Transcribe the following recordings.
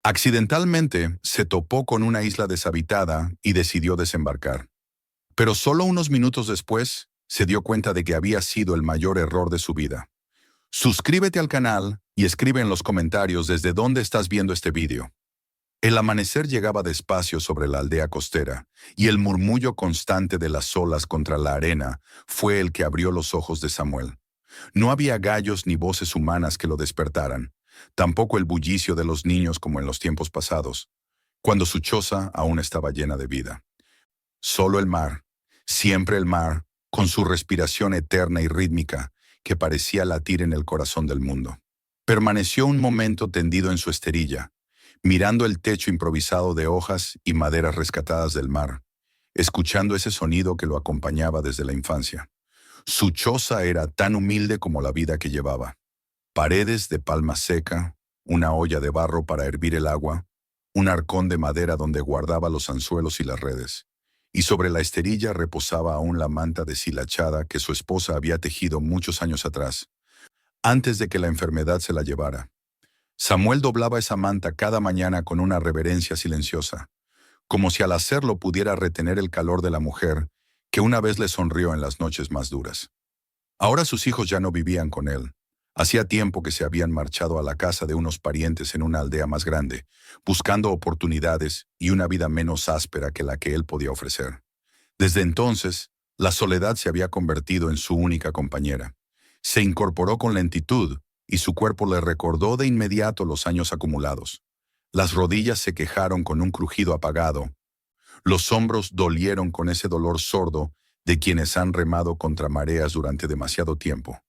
Accidentalmente, se topó con una isla deshabitada y decidió desembarcar. Pero solo unos minutos después, se dio cuenta de que había sido el mayor error de su vida. Suscríbete al canal y escribe en los comentarios desde dónde estás viendo este vídeo. El amanecer llegaba despacio sobre la aldea costera, y el murmullo constante de las olas contra la arena fue el que abrió los ojos de Samuel. No había gallos ni voces humanas que lo despertaran, tampoco el bullicio de los niños como en los tiempos pasados, cuando su choza aún estaba llena de vida. Solo el mar, siempre el mar, con su respiración eterna y rítmica, que parecía latir en el corazón del mundo. Permaneció un momento tendido en su esterilla, mirando el techo improvisado de hojas y maderas rescatadas del mar, escuchando ese sonido que lo acompañaba desde la infancia. Su choza era tan humilde como la vida que llevaba. Paredes de palma seca, una olla de barro para hervir el agua, un arcón de madera donde guardaba los anzuelos y las redes. Y sobre la esterilla reposaba aún la manta deshilachada que su esposa había tejido muchos años atrás, antes de que la enfermedad se la llevara. Samuel doblaba esa manta cada mañana con una reverencia silenciosa, como si al hacerlo pudiera retener el calor de la mujer que una vez le sonrió en las noches más duras. Ahora sus hijos ya no vivían con él. Hacía tiempo que se habían marchado a la casa de unos parientes en una aldea más grande, buscando oportunidades y una vida menos áspera que la que él podía ofrecer. Desde entonces, la soledad se había convertido en su única compañera. Se incorporó con lentitud y su cuerpo le recordó de inmediato los años acumulados. Las rodillas se quejaron con un crujido apagado. Los hombros dolieron con ese dolor sordo de quienes han remado contra mareas durante demasiado tiempo.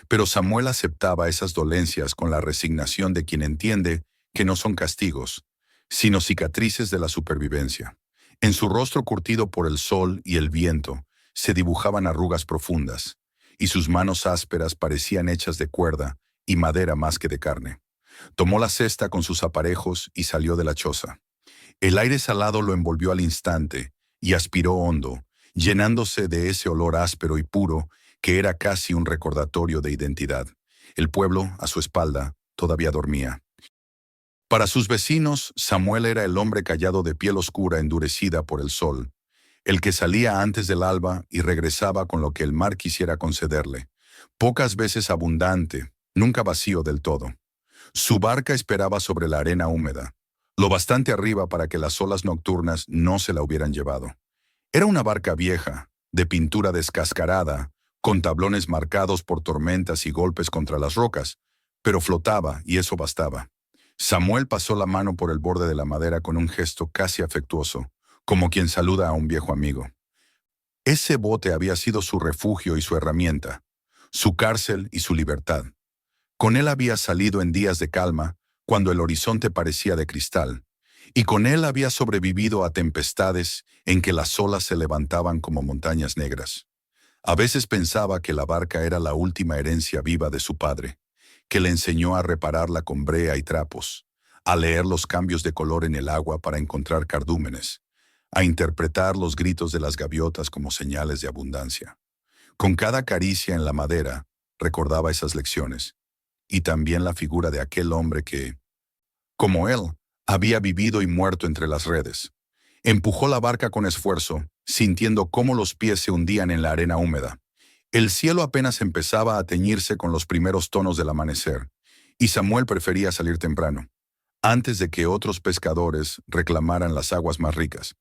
Pero Samuel aceptaba esas dolencias con la resignación de quien entiende que no son castigos, sino cicatrices de la supervivencia. En su rostro curtido por el sol y el viento se dibujaban arrugas profundas, y sus manos ásperas parecían hechas de cuerda y madera más que de carne. Tomó la cesta con sus aparejos y salió de la choza. El aire salado lo envolvió al instante y aspiró hondo, llenándose de ese olor áspero y puro que era casi un recordatorio de identidad. El pueblo, a su espalda, todavía dormía. Para sus vecinos, Samuel era el hombre callado de piel oscura endurecida por el sol, el que salía antes del alba y regresaba con lo que el mar quisiera concederle, pocas veces abundante, nunca vacío del todo. Su barca esperaba sobre la arena húmeda, lo bastante arriba para que las olas nocturnas no se la hubieran llevado. Era una barca vieja, de pintura descascarada, con tablones marcados por tormentas y golpes contra las rocas, pero flotaba y eso bastaba. Samuel pasó la mano por el borde de la madera con un gesto casi afectuoso, como quien saluda a un viejo amigo. Ese bote había sido su refugio y su herramienta, su cárcel y su libertad. Con él había salido en días de calma, cuando el horizonte parecía de cristal, y con él había sobrevivido a tempestades en que las olas se levantaban como montañas negras. A veces pensaba que la barca era la última herencia viva de su padre, que le enseñó a repararla con brea y trapos, a leer los cambios de color en el agua para encontrar cardúmenes, a interpretar los gritos de las gaviotas como señales de abundancia. Con cada caricia en la madera, recordaba esas lecciones, y también la figura de aquel hombre que, como él, había vivido y muerto entre las redes. Empujó la barca con esfuerzo, sintiendo cómo los pies se hundían en la arena húmeda. El cielo apenas empezaba a teñirse con los primeros tonos del amanecer, y Samuel prefería salir temprano, antes de que otros pescadores reclamaran las aguas más ricas.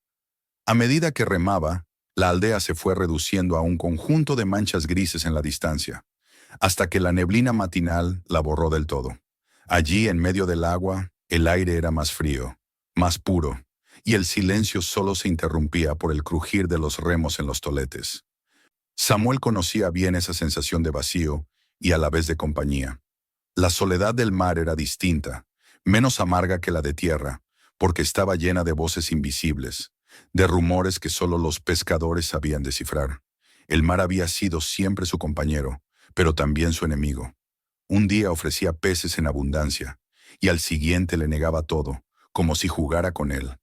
A medida que remaba, la aldea se fue reduciendo a un conjunto de manchas grises en la distancia, hasta que la neblina matinal la borró del todo. Allí, en medio del agua, el aire era más frío, más puro, y el silencio solo se interrumpía por el crujir de los remos en los toletes. Samuel conocía bien esa sensación de vacío y a la vez de compañía. La soledad del mar era distinta, menos amarga que la de tierra, porque estaba llena de voces invisibles, de rumores que solo los pescadores sabían descifrar. El mar había sido siempre su compañero, pero también su enemigo. Un día ofrecía peces en abundancia, y al siguiente le negaba todo, como si jugara con él.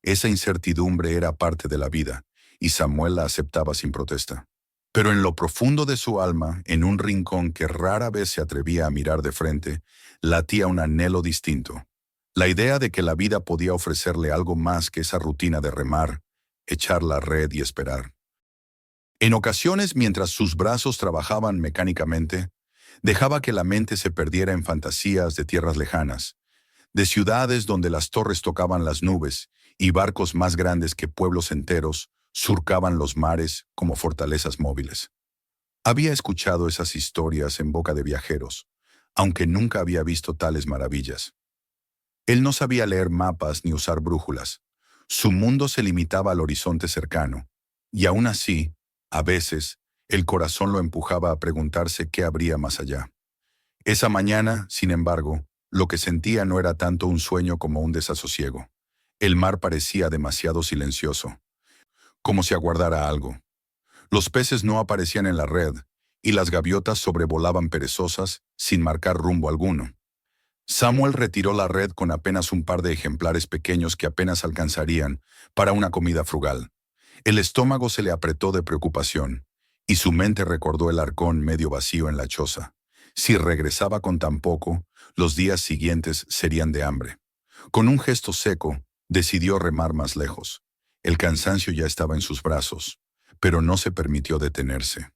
Esa incertidumbre era parte de la vida, y Samuel la aceptaba sin protesta. Pero en lo profundo de su alma, en un rincón que rara vez se atrevía a mirar de frente, latía un anhelo distinto, La idea de que la vida podía ofrecerle algo más que esa rutina de remar, echar la red y esperar. En ocasiones, mientras sus brazos trabajaban mecánicamente, dejaba que la mente se perdiera en fantasías de tierras lejanas, de ciudades donde las torres tocaban las nubes y barcos más grandes que pueblos enteros surcaban los mares como fortalezas móviles. Había escuchado esas historias en boca de viajeros, aunque nunca había visto tales maravillas. Él no sabía leer mapas ni usar brújulas. Su mundo se limitaba al horizonte cercano, y aún así, a veces, el corazón lo empujaba a preguntarse qué habría más allá. Esa mañana, sin embargo, lo que sentía no era tanto un sueño como un desasosiego. El mar parecía demasiado silencioso, como si aguardara algo. Los peces no aparecían en la red, y las gaviotas sobrevolaban perezosas, sin marcar rumbo alguno. Samuel retiró la red con apenas un par de ejemplares pequeños que apenas alcanzarían para una comida frugal. El estómago se le apretó de preocupación, y su mente recordó el arcón medio vacío en la choza. Si regresaba con tan poco, los días siguientes serían de hambre. Con un gesto seco, decidió remar más lejos. El cansancio ya estaba en sus brazos, pero no se permitió detenerse.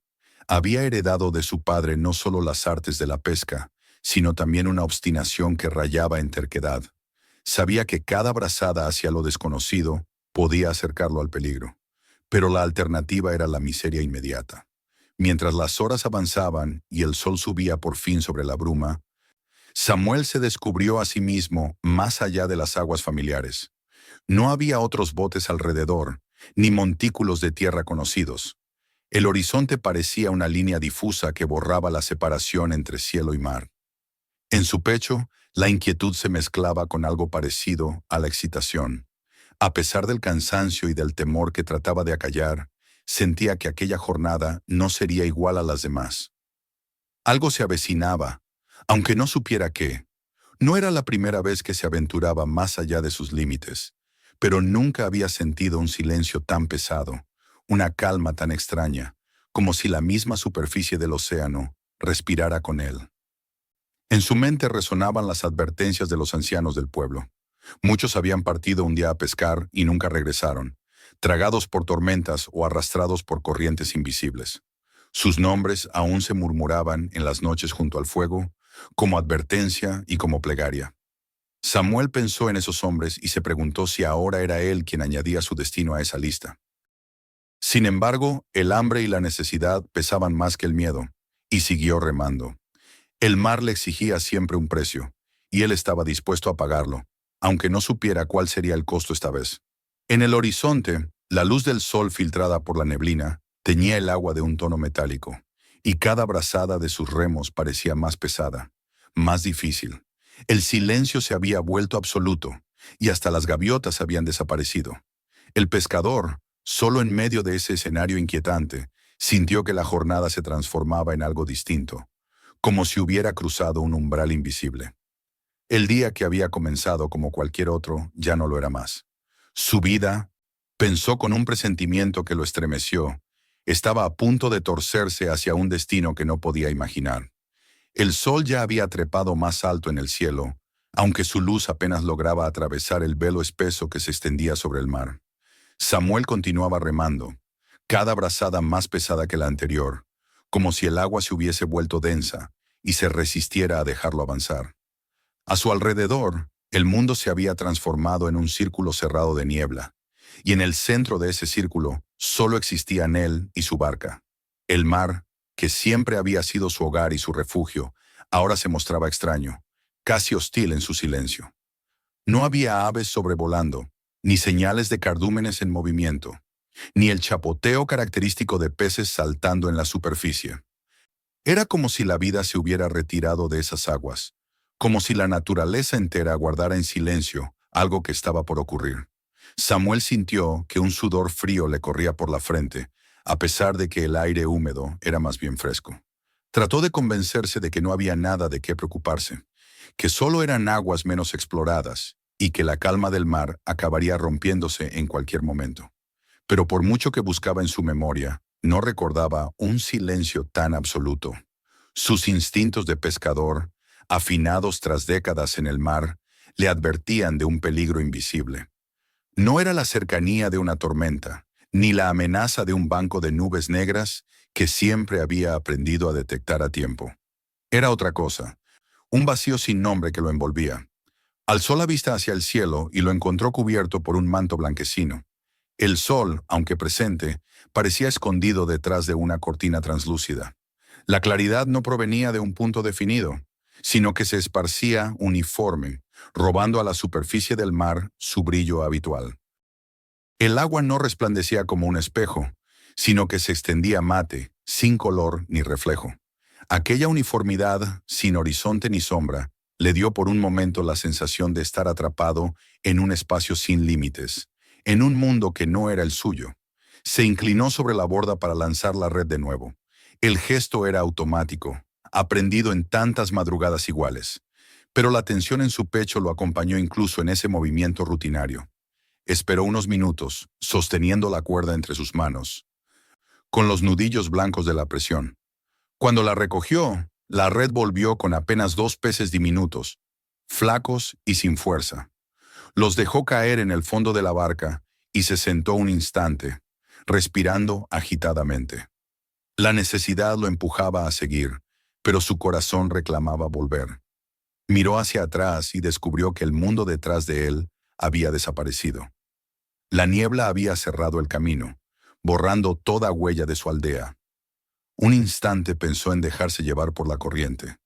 Había heredado de su padre no solo las artes de la pesca, sino también una obstinación que rayaba en terquedad. Sabía que cada brazada hacia lo desconocido podía acercarlo al peligro, pero la alternativa era la miseria inmediata. Mientras las horas avanzaban y el sol subía por fin sobre la bruma, Samuel se descubrió a sí mismo más allá de las aguas familiares. No había otros botes alrededor, ni montículos de tierra conocidos. El horizonte parecía una línea difusa que borraba la separación entre cielo y mar. En su pecho, la inquietud se mezclaba con algo parecido a la excitación. A pesar del cansancio y del temor que trataba de acallar, sentía que aquella jornada no sería igual a las demás. Algo se avecinaba, aunque no supiera qué. No era la primera vez que se aventuraba más allá de sus límites, pero nunca había sentido un silencio tan pesado, una calma tan extraña, como si la misma superficie del océano respirara con él. En su mente resonaban las advertencias de los ancianos del pueblo. Muchos habían partido un día a pescar y nunca regresaron, tragados por tormentas o arrastrados por corrientes invisibles. Sus nombres aún se murmuraban en las noches junto al fuego, como advertencia y como plegaria. Samuel pensó en esos hombres y se preguntó si ahora era él quien añadía su destino a esa lista. Sin embargo, el hambre y la necesidad pesaban más que el miedo, y siguió remando. El mar le exigía siempre un precio, y él estaba dispuesto a pagarlo, aunque no supiera cuál sería el costo esta vez. En el horizonte, la luz del sol filtrada por la neblina teñía el agua de un tono metálico, y cada brazada de sus remos parecía más pesada, más difícil. El silencio se había vuelto absoluto, y hasta las gaviotas habían desaparecido. El pescador, solo en medio de ese escenario inquietante, sintió que la jornada se transformaba en algo distinto, como si hubiera cruzado un umbral invisible. El día que había comenzado como cualquier otro ya no lo era más. Su vida, pensó con un presentimiento que lo estremeció, estaba a punto de torcerse hacia un destino que no podía imaginar. El sol ya había trepado más alto en el cielo, aunque su luz apenas lograba atravesar el velo espeso que se extendía sobre el mar. Samuel continuaba remando, cada brazada más pesada que la anterior, como si el agua se hubiese vuelto densa y se resistiera a dejarlo avanzar. A su alrededor, el mundo se había transformado en un círculo cerrado de niebla, y en el centro de ese círculo solo existían él y su barca. El mar, que siempre había sido su hogar y su refugio, ahora se mostraba extraño, casi hostil en su silencio. No había aves sobrevolando, ni señales de cardúmenes en movimiento, ni el chapoteo característico de peces saltando en la superficie. Era como si la vida se hubiera retirado de esas aguas, como si la naturaleza entera guardara en silencio algo que estaba por ocurrir. Samuel sintió que un sudor frío le corría por la frente, a pesar de que el aire húmedo era más bien fresco. Trató de convencerse de que no había nada de qué preocuparse, que solo eran aguas menos exploradas y que la calma del mar acabaría rompiéndose en cualquier momento. Pero por mucho que buscaba en su memoria, no recordaba un silencio tan absoluto. Sus instintos de pescador, afinados tras décadas en el mar, le advertían de un peligro invisible. No era la cercanía de una tormenta, ni la amenaza de un banco de nubes negras que siempre había aprendido a detectar a tiempo. Era otra cosa, un vacío sin nombre que lo envolvía. Alzó la vista hacia el cielo y lo encontró cubierto por un manto blanquecino. El sol, aunque presente, parecía escondido detrás de una cortina translúcida. La claridad no provenía de un punto definido, sino que se esparcía uniforme, robando a la superficie del mar su brillo habitual. El agua no resplandecía como un espejo, sino que se extendía mate, sin color ni reflejo. Aquella uniformidad, sin horizonte ni sombra, le dio por un momento la sensación de estar atrapado en un espacio sin límites, en un mundo que no era el suyo. Se inclinó sobre la borda para lanzar la red de nuevo. El gesto era automático, aprendido en tantas madrugadas iguales. Pero la tensión en su pecho lo acompañó incluso en ese movimiento rutinario. Esperó unos minutos, sosteniendo la cuerda entre sus manos, con los nudillos blancos de la presión. Cuando la recogió, la red volvió con apenas 2 peces diminutos, flacos y sin fuerza. Los dejó caer en el fondo de la barca y se sentó un instante, respirando agitadamente. La necesidad lo empujaba a seguir, pero su corazón reclamaba volver. Miró hacia atrás y descubrió que el mundo detrás de él había desaparecido. La niebla había cerrado el camino, borrando toda huella de su aldea. Un instante pensó en dejarse llevar por la corriente,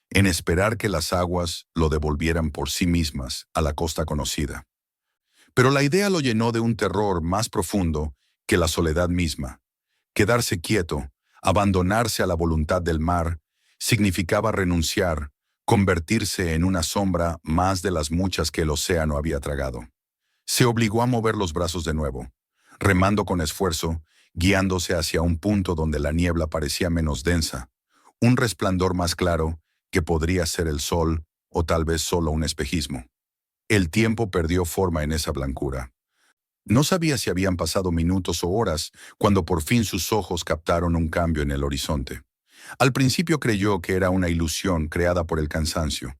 en esperar que las aguas lo devolvieran por sí mismas a la costa conocida. Pero la idea lo llenó de un terror más profundo que la soledad misma. Quedarse quieto, abandonarse a la voluntad del mar, significaba renunciar, convertirse en una sombra más de las muchas que el océano había tragado. Se obligó a mover los brazos de nuevo, remando con esfuerzo, guiándose hacia un punto donde la niebla parecía menos densa, un resplandor más claro que podría ser el sol o tal vez solo un espejismo. El tiempo perdió forma en esa blancura. No sabía si habían pasado minutos o horas cuando por fin sus ojos captaron un cambio en el horizonte. Al principio creyó que era una ilusión creada por el cansancio,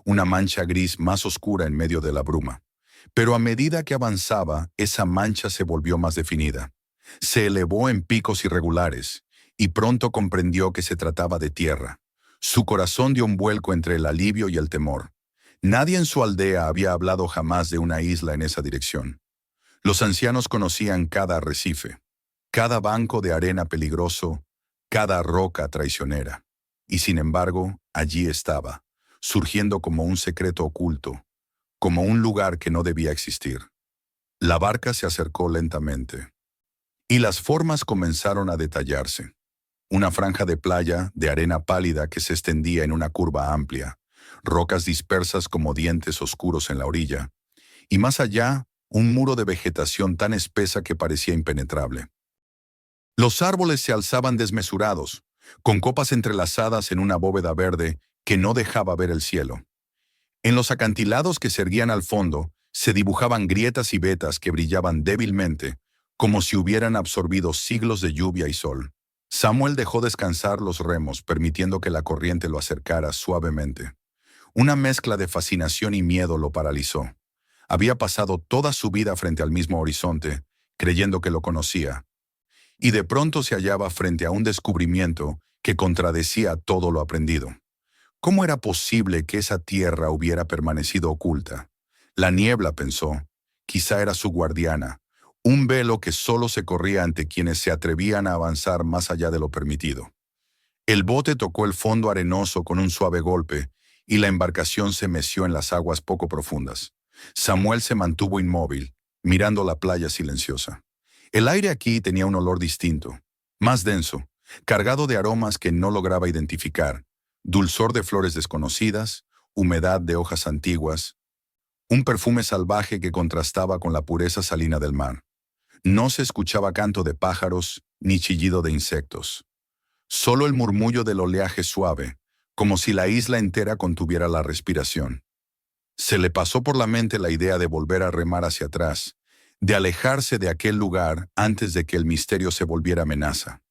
una mancha gris más oscura en medio de la bruma. Pero a medida que avanzaba, esa mancha se volvió más definida. Se elevó en picos irregulares, y pronto comprendió que se trataba de tierra. Su corazón dio un vuelco entre el alivio y el temor. Nadie en su aldea había hablado jamás de una isla en esa dirección. Los ancianos conocían cada arrecife, cada banco de arena peligroso, cada roca traicionera. Y sin embargo, allí estaba, surgiendo como un secreto oculto, como un lugar que no debía existir. La barca se acercó lentamente, y las formas comenzaron a detallarse. Una franja de playa de arena pálida que se extendía en una curva amplia, rocas dispersas como dientes oscuros en la orilla, y más allá, un muro de vegetación tan espesa que parecía impenetrable. Los árboles se alzaban desmesurados, con copas entrelazadas en una bóveda verde que no dejaba ver el cielo. En los acantilados que se erguían al fondo, se dibujaban grietas y vetas que brillaban débilmente, como si hubieran absorbido siglos de lluvia y sol. Samuel dejó descansar los remos, permitiendo que la corriente lo acercara suavemente. Una mezcla de fascinación y miedo lo paralizó. Había pasado toda su vida frente al mismo horizonte, creyendo que lo conocía, y de pronto se hallaba frente a un descubrimiento que contradecía todo lo aprendido. ¿Cómo era posible que esa tierra hubiera permanecido oculta? La niebla, pensó, quizá era su guardiana, un velo que solo se corría ante quienes se atrevían a avanzar más allá de lo permitido. El bote tocó el fondo arenoso con un suave golpe, y la embarcación se meció en las aguas poco profundas. Samuel se mantuvo inmóvil, mirando la playa silenciosa. El aire aquí tenía un olor distinto, más denso, cargado de aromas que no lograba identificar, dulzor de flores desconocidas, humedad de hojas antiguas, un perfume salvaje que contrastaba con la pureza salina del mar. No se escuchaba canto de pájaros ni chillido de insectos. Solo el murmullo del oleaje suave, como si la isla entera contuviera la respiración. Se le pasó por la mente la idea de volver a remar hacia atrás, de alejarse de aquel lugar antes de que el misterio se volviera amenaza.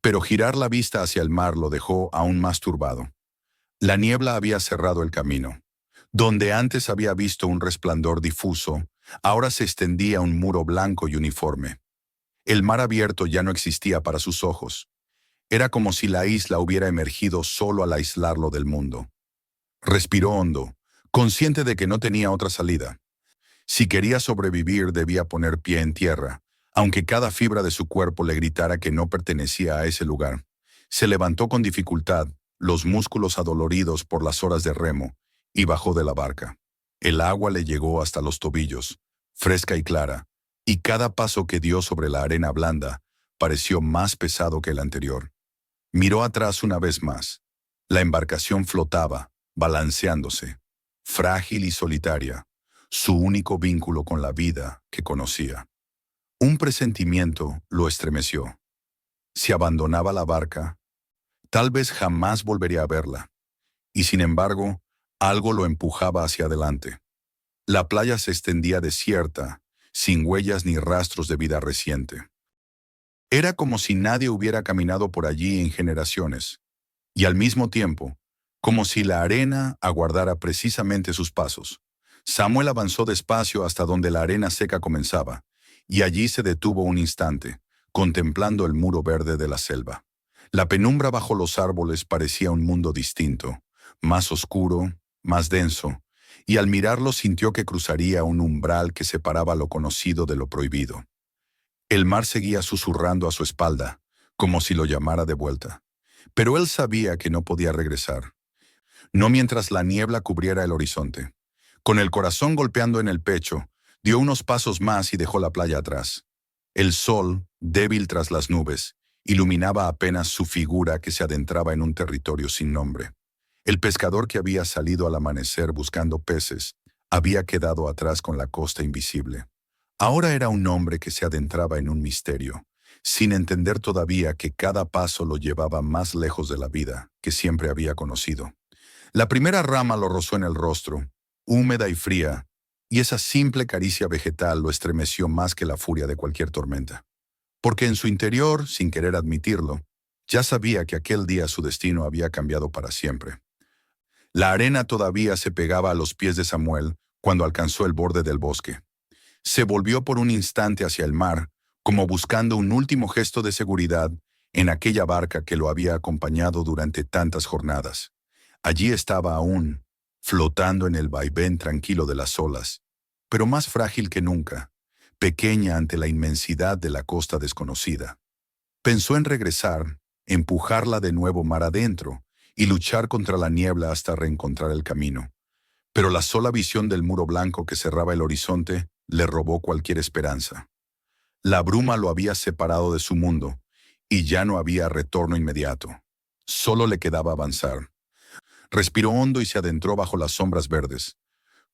Pero girar la vista hacia el mar lo dejó aún más turbado. La niebla había cerrado el camino. Donde antes había visto un resplandor difuso, ahora se extendía un muro blanco y uniforme. El mar abierto ya no existía para sus ojos. Era como si la isla hubiera emergido solo al aislarlo del mundo. Respiró hondo, consciente de que no tenía otra salida. Si quería sobrevivir, debía poner pie en tierra, aunque cada fibra de su cuerpo le gritara que no pertenecía a ese lugar. Se levantó con dificultad, los músculos adoloridos por las horas de remo, y bajó de la barca. El agua le llegó hasta los tobillos, fresca y clara, y cada paso que dio sobre la arena blanda pareció más pesado que el anterior. Miró atrás una vez más. La embarcación flotaba, balanceándose, frágil y solitaria, su único vínculo con la vida que conocía. Un presentimiento lo estremeció. Si abandonaba la barca, tal vez jamás volvería a verla. Y sin embargo, algo lo empujaba hacia adelante. La playa se extendía desierta, sin huellas ni rastros de vida reciente. Era como si nadie hubiera caminado por allí en generaciones, y al mismo tiempo, como si la arena aguardara precisamente sus pasos. Samuel avanzó despacio hasta donde la arena seca comenzaba, y allí se detuvo un instante, contemplando el muro verde de la selva. La penumbra bajo los árboles parecía un mundo distinto, más oscuro, más denso, y al mirarlo sintió que cruzaría un umbral que separaba lo conocido de lo prohibido. El mar seguía susurrando a su espalda, como si lo llamara de vuelta. Pero él sabía que no podía regresar. No mientras la niebla cubriera el horizonte. Con el corazón golpeando en el pecho, dio unos pasos más y dejó la playa atrás. El sol, débil tras las nubes, iluminaba apenas su figura que se adentraba en un territorio sin nombre. El pescador que había salido al amanecer buscando peces, había quedado atrás con la costa invisible. Ahora era un hombre que se adentraba en un misterio, sin entender todavía que cada paso lo llevaba más lejos de la vida que siempre había conocido. La primera rama lo rozó en el rostro, húmeda y fría, y esa simple caricia vegetal lo estremeció más que la furia de cualquier tormenta. Porque en su interior, sin querer admitirlo, ya sabía que aquel día su destino había cambiado para siempre. La arena todavía se pegaba a los pies de Samuel cuando alcanzó el borde del bosque. Se volvió por un instante hacia el mar, como buscando un último gesto de seguridad en aquella barca que lo había acompañado durante tantas jornadas. Allí estaba aún, flotando en el vaivén tranquilo de las olas, pero más frágil que nunca, pequeña ante la inmensidad de la costa desconocida. Pensó en regresar, empujarla de nuevo mar adentro y luchar contra la niebla hasta reencontrar el camino. Pero la sola visión del muro blanco que cerraba el horizonte le robó cualquier esperanza. La bruma lo había separado de su mundo, y ya no había retorno inmediato. Solo le quedaba avanzar. Respiró hondo y se adentró bajo las sombras verdes,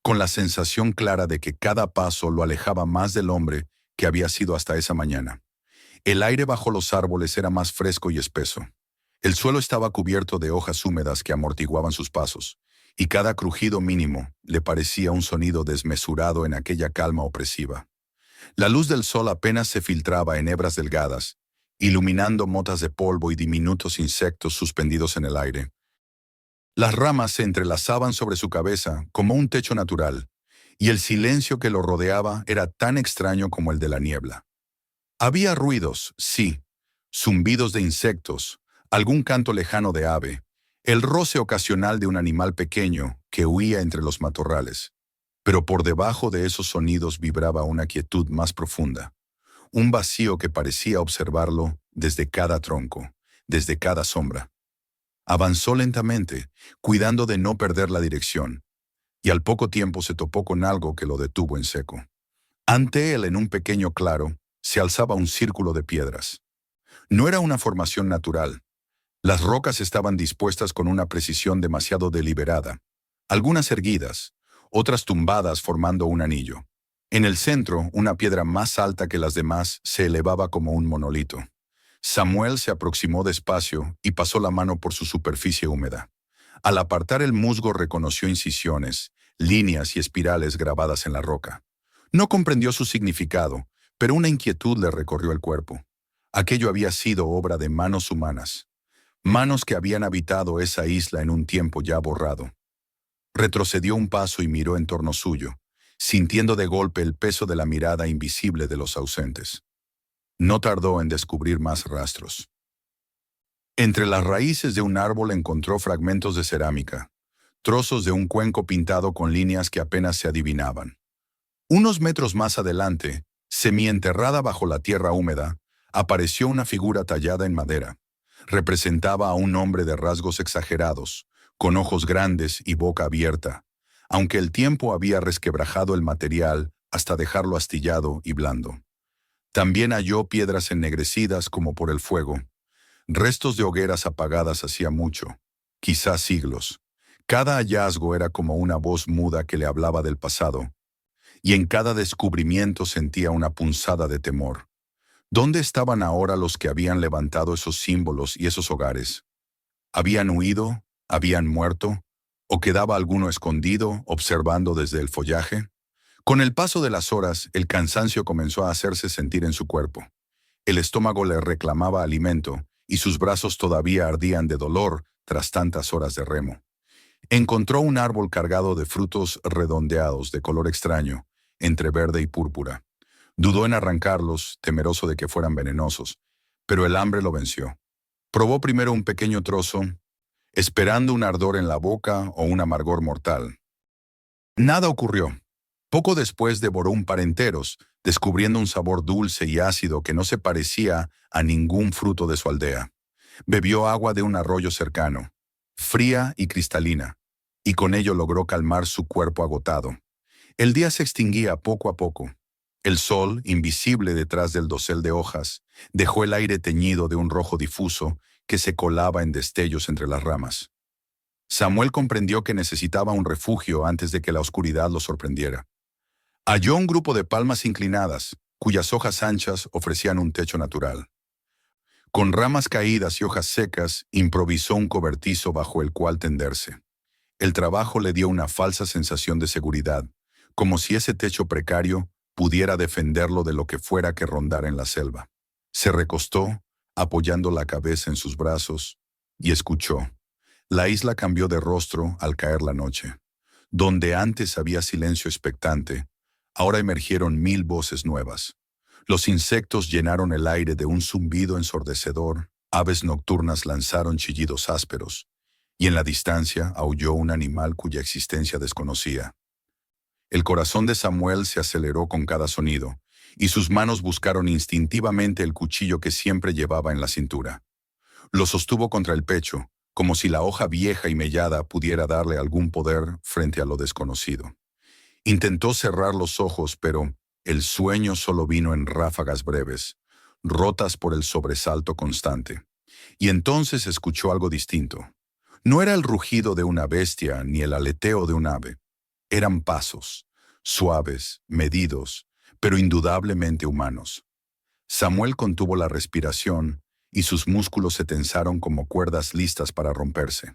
con la sensación clara de que cada paso lo alejaba más del hombre que había sido hasta esa mañana. El aire bajo los árboles era más fresco y espeso. El suelo estaba cubierto de hojas húmedas que amortiguaban sus pasos, y cada crujido mínimo le parecía un sonido desmesurado en aquella calma opresiva. La luz del sol apenas se filtraba en hebras delgadas, iluminando motas de polvo y diminutos insectos suspendidos en el aire. Las ramas se entrelazaban sobre su cabeza como un techo natural, y el silencio que lo rodeaba era tan extraño como el de la niebla. Había ruidos, sí, zumbidos de insectos, algún canto lejano de ave, el roce ocasional de un animal pequeño que huía entre los matorrales. Pero por debajo de esos sonidos vibraba una quietud más profunda, un vacío que parecía observarlo desde cada tronco, desde cada sombra. Avanzó lentamente, cuidando de no perder la dirección, y al poco tiempo se topó con algo que lo detuvo en seco. Ante él, en un pequeño claro, se alzaba un círculo de piedras. No era una formación natural. Las rocas estaban dispuestas con una precisión demasiado deliberada, algunas erguidas, otras tumbadas formando un anillo. En el centro, una piedra más alta que las demás se elevaba como un monolito. Samuel se aproximó despacio y pasó la mano por su superficie húmeda. Al apartar el musgo reconoció incisiones, líneas y espirales grabadas en la roca. No comprendió su significado, pero una inquietud le recorrió el cuerpo. Aquello había sido obra de manos humanas, manos que habían habitado esa isla en un tiempo ya borrado. Retrocedió un paso y miró en torno suyo, sintiendo de golpe el peso de la mirada invisible de los ausentes. No tardó en descubrir más rastros. Entre las raíces de un árbol encontró fragmentos de cerámica, trozos de un cuenco pintado con líneas que apenas se adivinaban. Unos metros más adelante, semienterrada bajo la tierra húmeda, apareció una figura tallada en madera. Representaba a un hombre de rasgos exagerados, con ojos grandes y boca abierta, aunque el tiempo había resquebrajado el material hasta dejarlo astillado y blando. También halló piedras ennegrecidas como por el fuego, restos de hogueras apagadas hacía mucho, quizás siglos. Cada hallazgo era como una voz muda que le hablaba del pasado, y en cada descubrimiento sentía una punzada de temor. ¿Dónde estaban ahora los que habían levantado esos símbolos y esos hogares? ¿Habían huido? ¿Habían muerto? ¿O quedaba alguno escondido, observando desde el follaje? Con el paso de las horas, el cansancio comenzó a hacerse sentir en su cuerpo. El estómago le reclamaba alimento, y sus brazos todavía ardían de dolor tras tantas horas de remo. Encontró un árbol cargado de frutos redondeados de color extraño, entre verde y púrpura. Dudó en arrancarlos, temeroso de que fueran venenosos, pero el hambre lo venció. Probó primero un pequeño trozo, esperando un ardor en la boca o un amargor mortal. Nada ocurrió. Poco después devoró un par enteros, descubriendo un sabor dulce y ácido que no se parecía a ningún fruto de su aldea. Bebió agua de un arroyo cercano, fría y cristalina, y con ello logró calmar su cuerpo agotado. El día se extinguía poco a poco. El sol, invisible detrás del dosel de hojas, dejó el aire teñido de un rojo difuso que se colaba en destellos entre las ramas. Samuel comprendió que necesitaba un refugio antes de que la oscuridad lo sorprendiera. Halló un grupo de palmas inclinadas, cuyas hojas anchas ofrecían un techo natural. Con ramas caídas y hojas secas, improvisó un cobertizo bajo el cual tenderse. El trabajo le dio una falsa sensación de seguridad, como si ese techo precario pudiera defenderlo de lo que fuera que rondara en la selva. Se recostó, apoyando la cabeza en sus brazos, y escuchó. La isla cambió de rostro al caer la noche. Donde antes había silencio expectante, ahora emergieron 1000 voces nuevas. Los insectos llenaron el aire de un zumbido ensordecedor, aves nocturnas lanzaron chillidos ásperos, y en la distancia aulló un animal cuya existencia desconocía. El corazón de Samuel se aceleró con cada sonido, y sus manos buscaron instintivamente el cuchillo que siempre llevaba en la cintura. Lo sostuvo contra el pecho, como si la hoja vieja y mellada pudiera darle algún poder frente a lo desconocido. Intentó cerrar los ojos, pero el sueño solo vino en ráfagas breves, rotas por el sobresalto constante. Y entonces escuchó algo distinto. No era el rugido de una bestia ni el aleteo de un ave. Eran pasos, suaves, medidos, pero indudablemente humanos. Samuel contuvo la respiración y sus músculos se tensaron como cuerdas listas para romperse.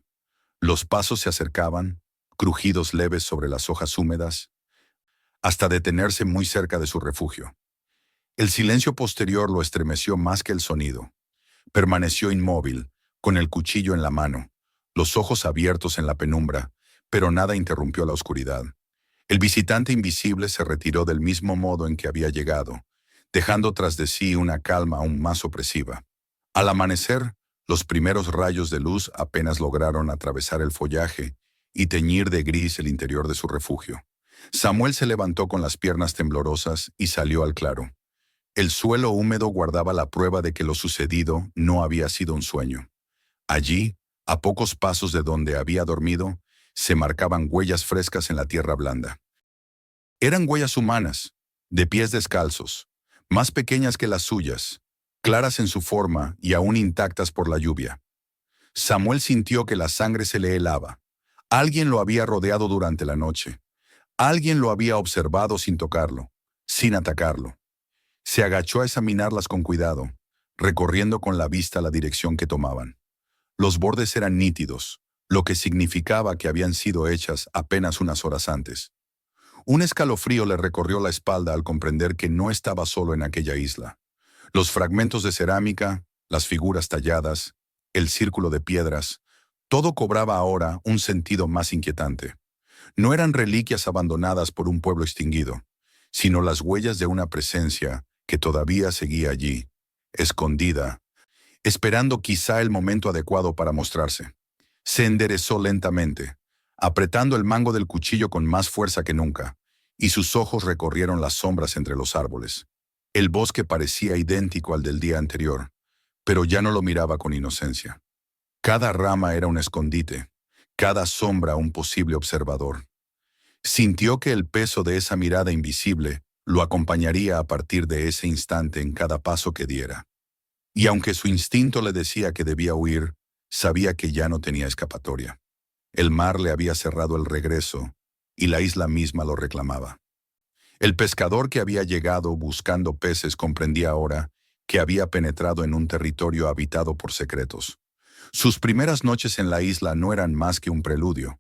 Los pasos se acercaban, crujidos leves sobre las hojas húmedas, hasta detenerse muy cerca de su refugio. El silencio posterior lo estremeció más que el sonido. Permaneció inmóvil, con el cuchillo en la mano, los ojos abiertos en la penumbra, pero nada interrumpió la oscuridad. El visitante invisible se retiró del mismo modo en que había llegado, dejando tras de sí una calma aún más opresiva. Al amanecer, los primeros rayos de luz apenas lograron atravesar el follaje y teñir de gris el interior de su refugio. Samuel se levantó con las piernas temblorosas y salió al claro. El suelo húmedo guardaba la prueba de que lo sucedido no había sido un sueño. Allí, a pocos pasos de donde había dormido, se marcaban huellas frescas en la tierra blanda. Eran huellas humanas, de pies descalzos, más pequeñas que las suyas, claras en su forma y aún intactas por la lluvia. Samuel sintió que la sangre se le helaba. Alguien lo había rodeado durante la noche. Alguien lo había observado sin tocarlo, sin atacarlo. Se agachó a examinarlas con cuidado, recorriendo con la vista la dirección que tomaban. Los bordes eran nítidos, lo que significaba que habían sido hechas apenas unas horas antes. Un escalofrío le recorrió la espalda al comprender que no estaba solo en aquella isla. Los fragmentos de cerámica, las figuras talladas, el círculo de piedras, todo cobraba ahora un sentido más inquietante. No eran reliquias abandonadas por un pueblo extinguido, sino las huellas de una presencia que todavía seguía allí, escondida, esperando quizá el momento adecuado para mostrarse. Se enderezó lentamente, apretando el mango del cuchillo con más fuerza que nunca, y sus ojos recorrieron las sombras entre los árboles. El bosque parecía idéntico al del día anterior, pero ya no lo miraba con inocencia. Cada rama era un escondite, cada sombra un posible observador. Sintió que el peso de esa mirada invisible lo acompañaría a partir de ese instante en cada paso que diera. Y aunque su instinto le decía que debía huir, sabía que ya no tenía escapatoria. El mar le había cerrado el regreso, y la isla misma lo reclamaba. El pescador que había llegado buscando peces comprendía ahora que había penetrado en un territorio habitado por secretos. Sus primeras noches en la isla no eran más que un preludio.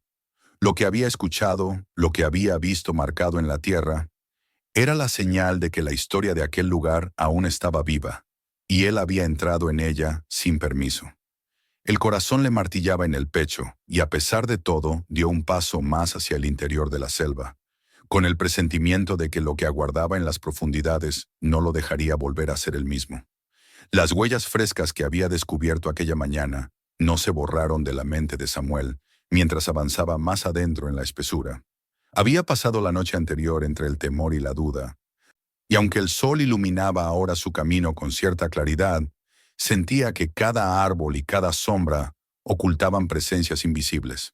Lo que había escuchado, lo que había visto marcado en la tierra, era la señal de que la historia de aquel lugar aún estaba viva, y él había entrado en ella sin permiso. El corazón le martillaba en el pecho, y a pesar de todo, dio un paso más hacia el interior de la selva, con el presentimiento de que lo que aguardaba en las profundidades no lo dejaría volver a ser el mismo. Las huellas frescas que había descubierto aquella mañana no se borraron de la mente de Samuel mientras avanzaba más adentro en la espesura. Había pasado la noche anterior entre el temor y la duda, y aunque el sol iluminaba ahora su camino con cierta claridad, sentía que cada árbol y cada sombra ocultaban presencias invisibles.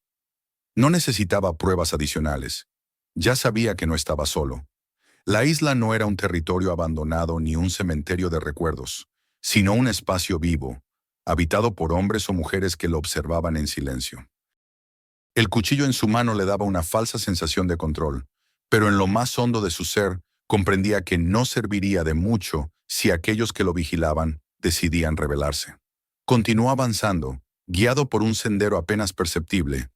No necesitaba pruebas adicionales. Ya sabía que no estaba solo. La isla no era un territorio abandonado ni un cementerio de recuerdos, sino un espacio vivo, habitado por hombres o mujeres que lo observaban en silencio. El cuchillo en su mano le daba una falsa sensación de control, pero en lo más hondo de su ser comprendía que no serviría de mucho si aquellos que lo vigilaban decidían rebelarse. Continuó avanzando, guiado por un sendero apenas perceptible,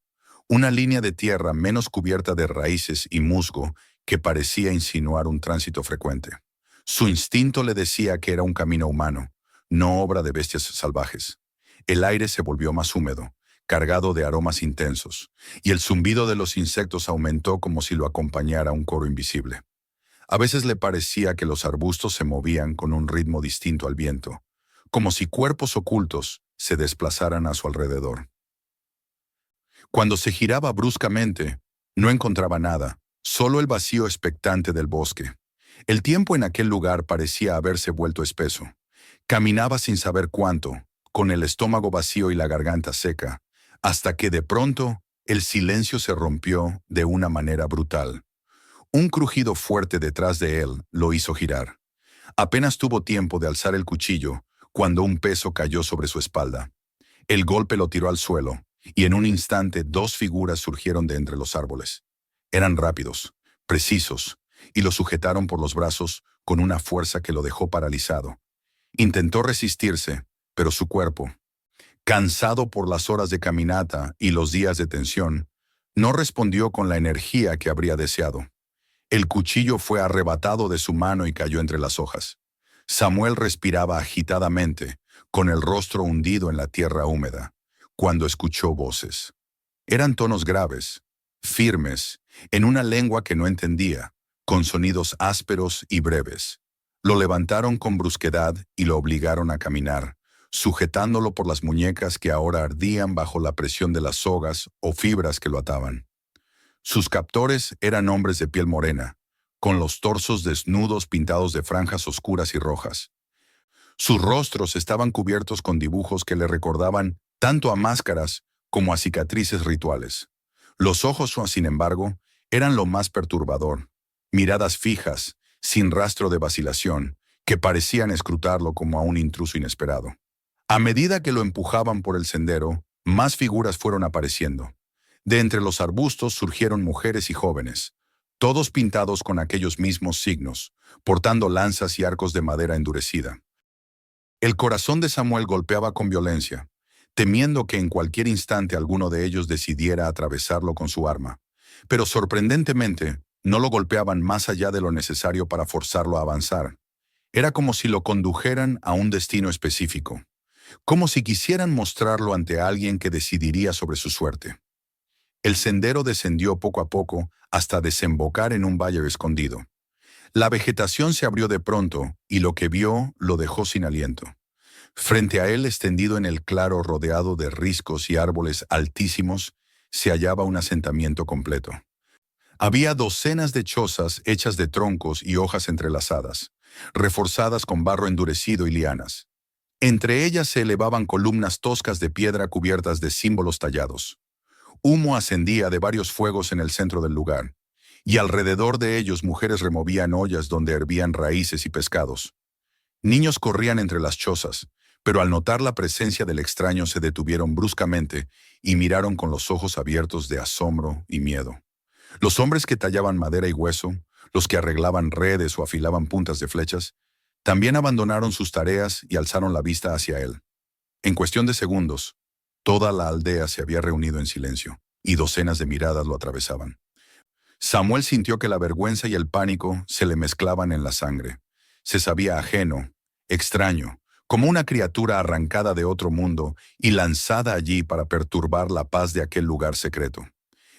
una línea de tierra menos cubierta de raíces y musgo que parecía insinuar un tránsito frecuente. Su instinto le decía que era un camino humano, no obra de bestias salvajes. El aire se volvió más húmedo, cargado de aromas intensos, y el zumbido de los insectos aumentó como si lo acompañara un coro invisible. A veces le parecía que los arbustos se movían con un ritmo distinto al viento, como si cuerpos ocultos se desplazaran a su alrededor. Cuando se giraba bruscamente, no encontraba nada, solo el vacío expectante del bosque. El tiempo en aquel lugar parecía haberse vuelto espeso. Caminaba sin saber cuánto, con el estómago vacío y la garganta seca, hasta que de pronto el silencio se rompió de una manera brutal. Un crujido fuerte detrás de él lo hizo girar. Apenas tuvo tiempo de alzar el cuchillo cuando un peso cayó sobre su espalda. El golpe lo tiró al suelo, y en un instante dos figuras surgieron de entre los árboles. Eran rápidos, precisos, y lo sujetaron por los brazos con una fuerza que lo dejó paralizado. Intentó resistirse, pero su cuerpo, cansado por las horas de caminata y los días de tensión, no respondió con la energía que habría deseado. El cuchillo fue arrebatado de su mano y cayó entre las hojas. Samuel respiraba agitadamente, con el rostro hundido en la tierra húmeda, cuando escuchó voces. Eran tonos graves, firmes, en una lengua que no entendía, con sonidos ásperos y breves. Lo levantaron con brusquedad y lo obligaron a caminar, sujetándolo por las muñecas que ahora ardían bajo la presión de las sogas o fibras que lo ataban. Sus captores eran hombres de piel morena, con los torsos desnudos pintados de franjas oscuras y rojas. Sus rostros estaban cubiertos con dibujos que le recordaban tanto a máscaras como a cicatrices rituales. Los ojos, sin embargo, eran lo más perturbador, miradas fijas, sin rastro de vacilación, que parecían escrutarlo como a un intruso inesperado. A medida que lo empujaban por el sendero, más figuras fueron apareciendo. De entre los arbustos surgieron mujeres y jóvenes, todos pintados con aquellos mismos signos, portando lanzas y arcos de madera endurecida. El corazón de Samuel golpeaba con violencia, temiendo que en cualquier instante alguno de ellos decidiera atravesarlo con su arma. Pero sorprendentemente, no lo golpeaban más allá de lo necesario para forzarlo a avanzar. Era como si lo condujeran a un destino específico, como si quisieran mostrarlo ante alguien que decidiría sobre su suerte. El sendero descendió poco a poco hasta desembocar en un valle escondido. La vegetación se abrió de pronto y lo que vio lo dejó sin aliento. Frente a él, extendido en el claro rodeado de riscos y árboles altísimos, se hallaba un asentamiento completo. Había docenas de chozas hechas de troncos y hojas entrelazadas, reforzadas con barro endurecido y lianas. Entre ellas se elevaban columnas toscas de piedra cubiertas de símbolos tallados. Humo ascendía de varios fuegos en el centro del lugar, y alrededor de ellos mujeres removían ollas donde hervían raíces y pescados. Niños corrían entre las chozas, pero al notar la presencia del extraño se detuvieron bruscamente y miraron con los ojos abiertos de asombro y miedo. Los hombres que tallaban madera y hueso, los que arreglaban redes o afilaban puntas de flechas, también abandonaron sus tareas y alzaron la vista hacia él. En cuestión de segundos, toda la aldea se había reunido en silencio, y docenas de miradas lo atravesaban. Samuel sintió que la vergüenza y el pánico se le mezclaban en la sangre. Se sabía ajeno, extraño, como una criatura arrancada de otro mundo y lanzada allí para perturbar la paz de aquel lugar secreto.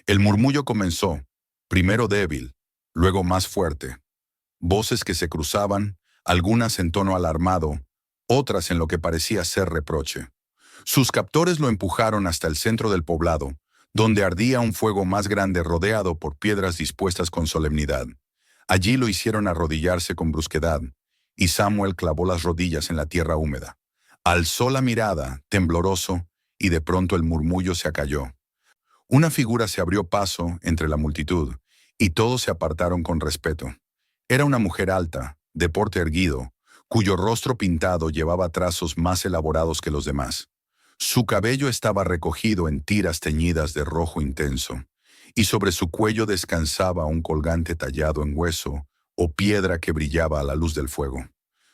El murmullo comenzó, primero débil, luego más fuerte. Voces que se cruzaban, algunas en tono alarmado, otras en lo que parecía ser reproche. Sus captores lo empujaron hasta el centro del poblado, donde ardía un fuego más grande rodeado por piedras dispuestas con solemnidad. Allí lo hicieron arrodillarse con brusquedad, y Samuel clavó las rodillas en la tierra húmeda. Alzó la mirada, tembloroso, y de pronto el murmullo se acalló. Una figura se abrió paso entre la multitud, y todos se apartaron con respeto. Era una mujer alta, de porte erguido, cuyo rostro pintado llevaba trazos más elaborados que los demás. Su cabello estaba recogido en tiras teñidas de rojo intenso, y sobre su cuello descansaba un colgante tallado en hueso o piedra que brillaba a la luz del fuego.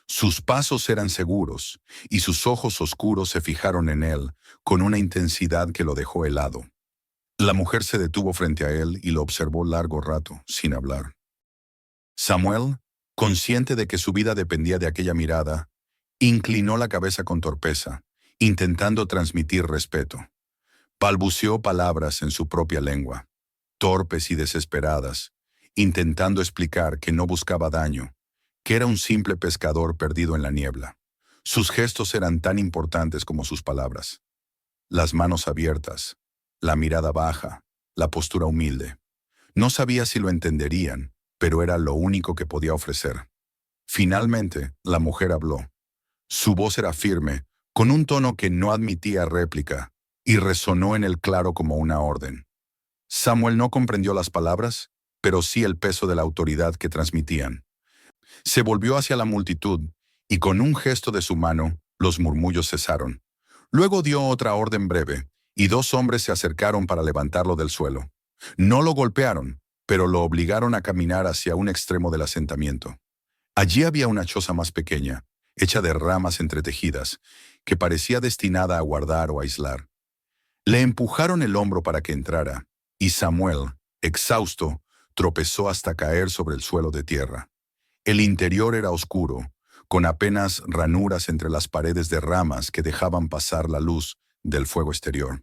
Sus pasos eran seguros, y sus ojos oscuros se fijaron en él con una intensidad que lo dejó helado. La mujer se detuvo frente a él y lo observó largo rato, sin hablar. Samuel, consciente de que su vida dependía de aquella mirada, inclinó la cabeza con torpeza, intentando transmitir respeto. Balbuceó palabras en su propia lengua, torpes y desesperadas, intentando explicar que no buscaba daño, que era un simple pescador perdido en la niebla. Sus gestos eran tan importantes como sus palabras. Las manos abiertas, la mirada baja, la postura humilde. No sabía si lo entenderían, pero era lo único que podía ofrecer. Finalmente, la mujer habló. Su voz era firme, con un tono que no admitía réplica, y resonó en el claro como una orden. Samuel no comprendió las palabras, pero sí el peso de la autoridad que transmitían. Se volvió hacia la multitud, y con un gesto de su mano, los murmullos cesaron. Luego dio otra orden breve, y dos hombres se acercaron para levantarlo del suelo. No lo golpearon, pero lo obligaron a caminar hacia un extremo del asentamiento. Allí había una choza más pequeña, hecha de ramas entretejidas, que parecía destinada a guardar o aislar. Le empujaron el hombro para que entrara, y Samuel, exhausto, tropezó hasta caer sobre el suelo de tierra. El interior era oscuro, con apenas ranuras entre las paredes de ramas que dejaban pasar la luz del fuego exterior.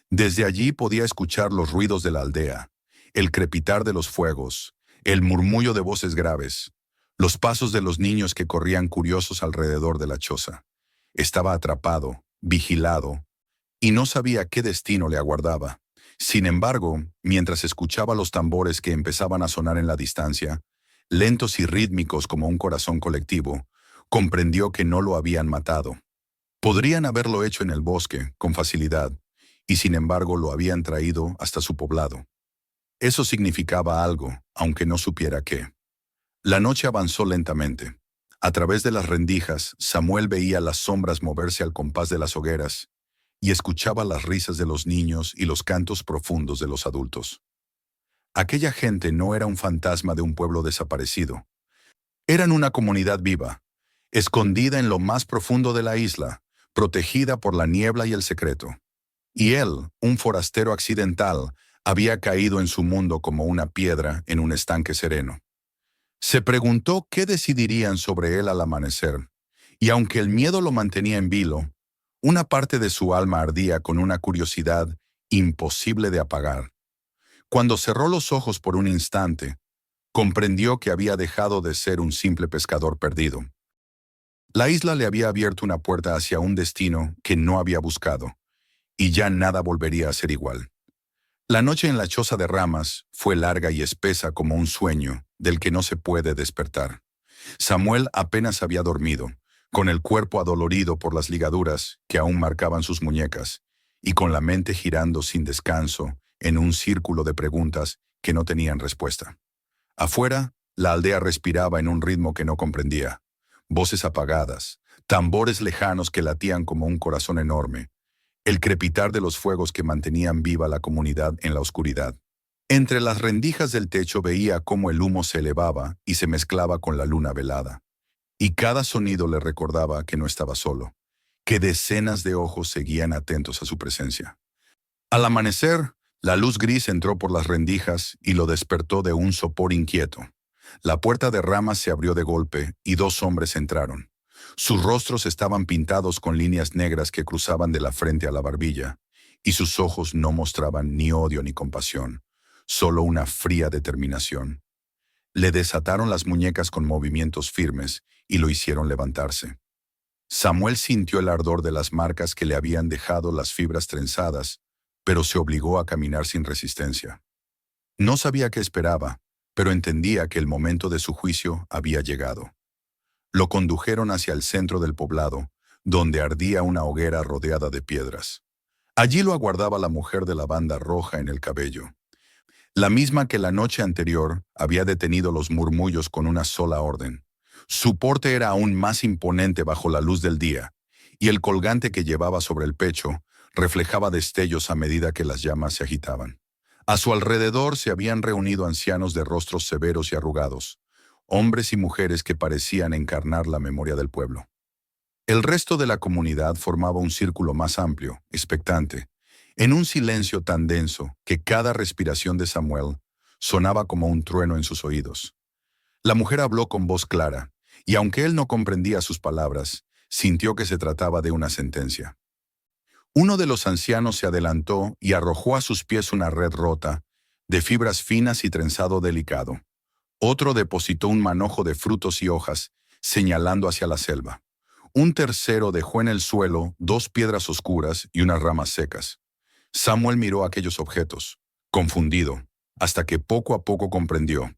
Desde allí podía escuchar los ruidos de la aldea, el crepitar de los fuegos, el murmullo de voces graves, los pasos de los niños que corrían curiosos alrededor de la choza. Estaba atrapado, vigilado, y no sabía qué destino le aguardaba. Sin embargo, mientras escuchaba los tambores que empezaban a sonar en la distancia, lentos y rítmicos como un corazón colectivo, comprendió que no lo habían matado. Podrían haberlo hecho en el bosque, con facilidad, y sin embargo lo habían traído hasta su poblado. Eso significaba algo, aunque no supiera qué. La noche avanzó lentamente. A través de las rendijas, Samuel veía las sombras moverse al compás de las hogueras y escuchaba las risas de los niños y los cantos profundos de los adultos. Aquella gente no era un fantasma de un pueblo desaparecido. Eran una comunidad viva, escondida en lo más profundo de la isla, protegida por la niebla y el secreto. Y él, un forastero accidental, había caído en su mundo como una piedra en un estanque sereno. Se preguntó qué decidirían sobre él al amanecer, y aunque el miedo lo mantenía en vilo, una parte de su alma ardía con una curiosidad imposible de apagar. Cuando cerró los ojos por un instante, comprendió que había dejado de ser un simple pescador perdido. La isla le había abierto una puerta hacia un destino que no había buscado, y ya nada volvería a ser igual. La noche en la choza de ramas fue larga y espesa como un sueño del que no se puede despertar. Samuel apenas había dormido, con el cuerpo adolorido por las ligaduras que aún marcaban sus muñecas, y con la mente girando sin descanso en un círculo de preguntas que no tenían respuesta. Afuera, la aldea respiraba en un ritmo que no comprendía. Voces apagadas, tambores lejanos que latían como un corazón enorme, el crepitar de los fuegos que mantenían viva la comunidad en la oscuridad. Entre las rendijas del techo veía cómo el humo se elevaba y se mezclaba con la luna velada. Y cada sonido le recordaba que no estaba solo, que decenas de ojos seguían atentos a su presencia. Al amanecer, la luz gris entró por las rendijas y lo despertó de un sopor inquieto. La puerta de ramas se abrió de golpe y dos hombres entraron. Sus rostros estaban pintados con líneas negras que cruzaban de la frente a la barbilla, y sus ojos no mostraban ni odio ni compasión, solo una fría determinación. Le desataron las muñecas con movimientos firmes y lo hicieron levantarse. Samuel sintió el ardor de las marcas que le habían dejado las fibras trenzadas, pero se obligó a caminar sin resistencia. No sabía qué esperaba, pero entendía que el momento de su juicio había llegado. Lo condujeron hacia el centro del poblado, donde ardía una hoguera rodeada de piedras. Allí lo aguardaba la mujer de la banda roja en el cabello, la misma que la noche anterior había detenido los murmullos con una sola orden. Su porte era aún más imponente bajo la luz del día, y el colgante que llevaba sobre el pecho reflejaba destellos a medida que las llamas se agitaban. A su alrededor se habían reunido ancianos de rostros severos y arrugados, hombres y mujeres que parecían encarnar la memoria del pueblo. El resto de la comunidad formaba un círculo más amplio, expectante, en un silencio tan denso que cada respiración de Samuel sonaba como un trueno en sus oídos. La mujer habló con voz clara, y aunque él no comprendía sus palabras, sintió que se trataba de una sentencia. Uno de los ancianos se adelantó y arrojó a sus pies una red rota, de fibras finas y trenzado delicado. Otro depositó un manojo de frutos y hojas, señalando hacia la selva. Un tercero dejó en el suelo dos piedras oscuras y unas ramas secas. Samuel miró aquellos objetos, confundido, hasta que poco a poco comprendió.